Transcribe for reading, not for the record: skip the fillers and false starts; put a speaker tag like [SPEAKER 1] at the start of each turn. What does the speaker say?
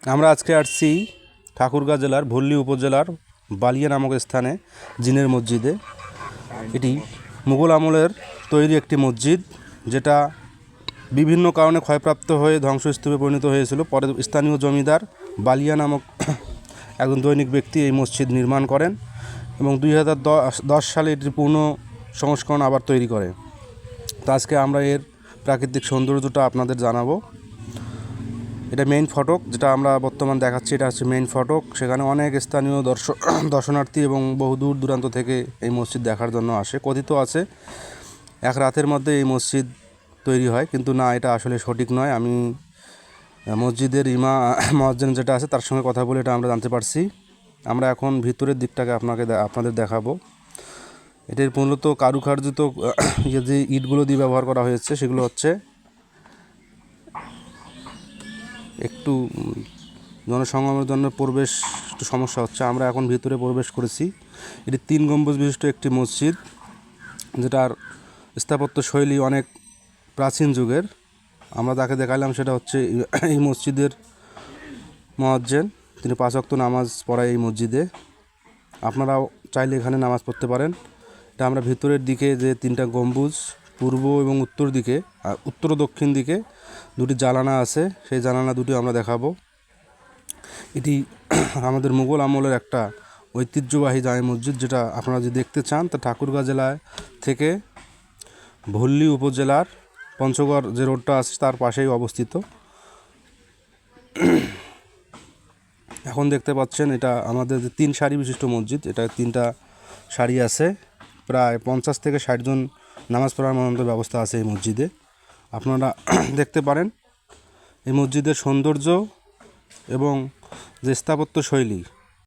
[SPEAKER 1] আমরা আজকে আসছি ঠাকুরগাঁ জেলার ভল্লি উপজেলার বালিয়া নামক স্থানে জিনের মসজিদে। এটি মুঘল আমলের তৈরি একটি মসজিদ, যেটা বিভিন্ন কারণে ক্ষয়প্রাপ্ত হয়ে ধ্বংসস্তূপে পরিণত হয়েছিল। পরে স্থানীয় জমিদার বালিয়া নামক একজন দৈনিক ব্যক্তি এই মসজিদ নির্মাণ করেন এবং 2010 সালে এটির পূর্ণ সংস্করণ আবার তৈরি করে। তো আজকে আমরা এর প্রাকৃতিক সৌন্দর্যটা আপনাদের জানাবো। এটা মেইন ফটক, যেটা আমরা বর্তমান দেখাচ্ছি, এটা হচ্ছে মেইন ফটক। সেখানে অনেক স্থানীয় দর্শনার্থী এবং বহু দূর দূরান্ত থেকে এই মসজিদ দেখার জন্য আসে। কথিত আছে এক রাতের মধ্যে এই মসজিদ তৈরি হয়, কিন্তু না, এটা আসলে সঠিক নয়। আমি মসজিদের মুয়াজ্জিন যেটা আছে তার সঙ্গে কথা বলে এটা আমরা জানতে পারছি। আমরা এখন ভিতরের দিকটাকে আপনাদের দেখাবো। এটির মূলত কারুকার্যিত যে ইটগুলো দিয়ে ব্যবহার করা হয়েছে সেগুলো হচ্ছে একটু জনসংগমের জন্য প্রবেশ একটু সমস্যা হচ্ছে। আমরা এখন ভিতরে প্রবেশ করেছি। এটি 3 গম্বুজ বিশিষ্ট একটি মসজিদ, যেটার স্থাপত্য শৈলী অনেক প্রাচীন যুগের। আমরা তাকে দেখালাম, সেটা হচ্ছে এই মসজিদের মুয়াজ্জিন। তিনি 5 ওয়াক্ত নামাজ পড়ায় এই মসজিদে। আপনারাও চাইলে এখানে নামাজ পড়তে পারেন। এটা আমরা ভিতরের দিকে যে 3টা গম্বুজ, পূর্ব এবং উত্তর দিকে, আর উত্তর ও দক্ষিণ দিকে 2টি জানালা আছে, সেই জানালা দুটি আমরা দেখাবো। এটি আমাদের মুঘল আমলের একটা ঐতিহ্যবাহী জামে মসজিদ, যেটা আপনারা যদি দেখতে চান তা ঠাকুরগাঁ জেলায় থেকে ভল্লি উপজেলার পঞ্চগড় যে রোডটা আছে তার পাশেই অবস্থিত। এখন দেখতে পাচ্ছেন এটা আমাদের যে 3 সারি বিশিষ্ট মসজিদ। এটা 3টা সারি আছে, প্রায় 50 থেকে 60 জন নামাজ পড়ার মতো ব্যবস্থা আছে এই মসজিদে। আপনারা দেখতে পারেন এই মসজিদের সৌন্দর্য এবং যে স্থাপত্য শৈলী